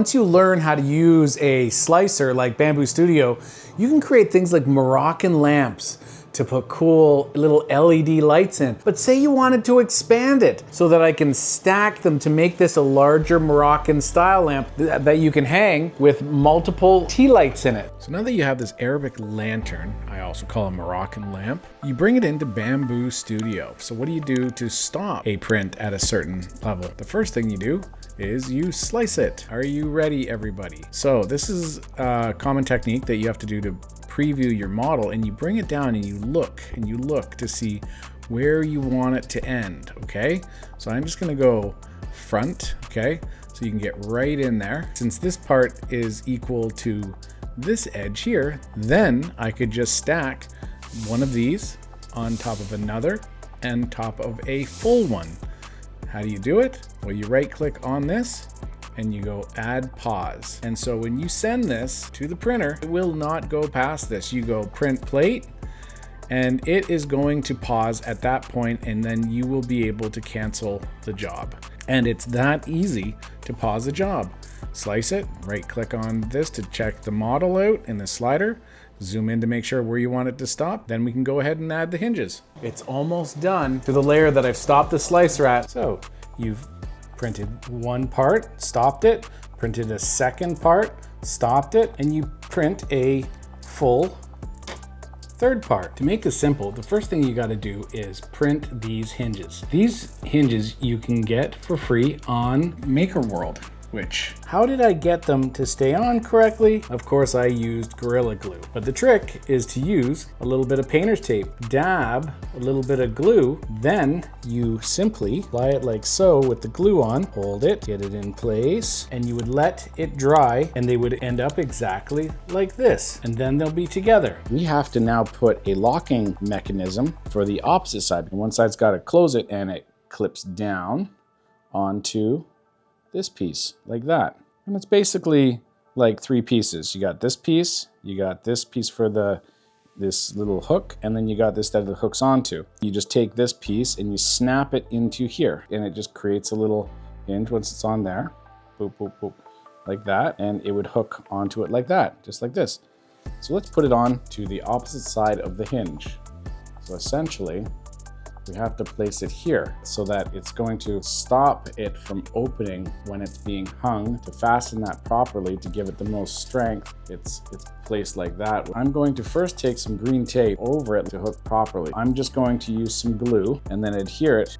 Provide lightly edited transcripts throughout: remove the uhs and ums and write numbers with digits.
Once you learn how to use a slicer like Bambu Studio, you can create things like Moroccan lamps to put cool little LED lights in. But say you wanted to expand it so that I can stack them to make this a larger Moroccan style lamp that you can hang with multiple tea lights in it. So now that you have this Arabic lantern, I also call a Moroccan lamp, you bring it into Bambu Studio. So what do you do to stop a print at a certain level? The first thing you do is you slice it. Are you ready, everybody? So this is a common technique that you have to do to preview your model, and you bring it down and you look to see where you want it to end, okay? So I'm just gonna go front, okay? So you can get right in there. Since this part is equal to this edge here, then I could just stack one of these on top of another and top of a full one. How do you do it? Well, you right click on this and you go add pause. And so when you send this to the printer, it will not go past this. You go print plate and it is going to pause at that point, and then you will be able to cancel the job. And it's that easy to pause a job. Slice it, right click on this to check the model out in the slider, zoom in to make sure where you want it to stop, then we can go ahead and add the hinges. It's almost done to the layer that I've stopped the slicer at. So you've printed one part, stopped it, printed a second part, stopped it, and you print a full third part. To make this simple, the first thing you got to do is print these hinges. These hinges you can get for free on MakerWorld. How did I get them to stay on correctly? Of course, I used Gorilla Glue. But the trick is to use a little bit of painter's tape, dab a little bit of glue, then you simply apply it like so with the glue on, hold it, get it in place, and you would let it dry, and they would end up exactly like this. And then they'll be together. We have to now put a locking mechanism for the opposite side. And one side's got to close it, and it clips down onto this piece like that. And it's basically like three pieces. You got this piece, you got this piece for this little hook, and then you got this that it hooks onto. You just take this piece and you snap it into here, and it just creates a little hinge once it's on there. Boop, boop, boop, like that, and it would hook onto it like that, just like this. So let's put it on to the opposite side of the hinge. So essentially, we have to place it here so that it's going to stop it from opening when it's being hung. To fasten that properly, to give it the most strength, it's placed like that. I'm going to first take some green tape over it to hook properly. I'm just going to use some glue and then adhere it.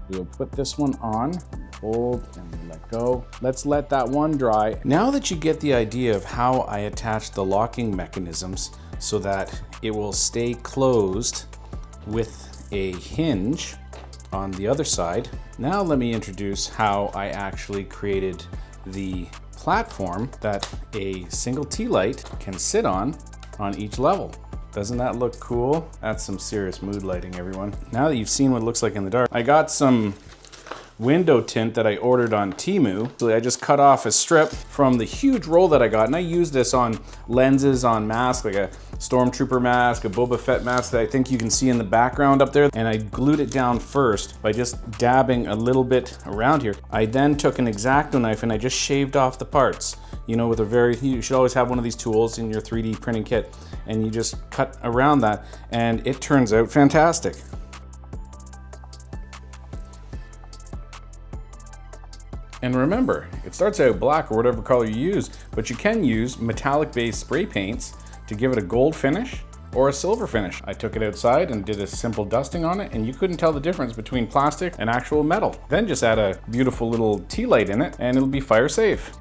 We'll put this one on, hold and let go. Let's let that one dry. Now that you get the idea of how I attach the locking mechanisms so that it will stay closed with a hinge on the other side. Now let me introduce how I actually created the platform that a single tea light can sit on each level. Doesn't that look cool? That's some serious mood lighting, everyone. Now that you've seen what it looks like in the dark, I got some window tint that I ordered on Temu. So I just cut off a strip from the huge roll that I got, and I used this on lenses, on masks, like a Stormtrooper mask, a Boba Fett mask that I think you can see in the background up there. And I glued it down first by just dabbing a little bit around here. I then took an X-Acto knife and I just shaved off the parts. You know, you should always have one of these tools in your 3D printing kit, and you just cut around that, and it turns out fantastic. And remember, it starts out black or whatever color you use, but you can use metallic-based spray paints to give it a gold finish or a silver finish. I took it outside and did a simple dusting on it, and you couldn't tell the difference between plastic and actual metal. Then just add a beautiful little tea light in it, and it'll be fire safe.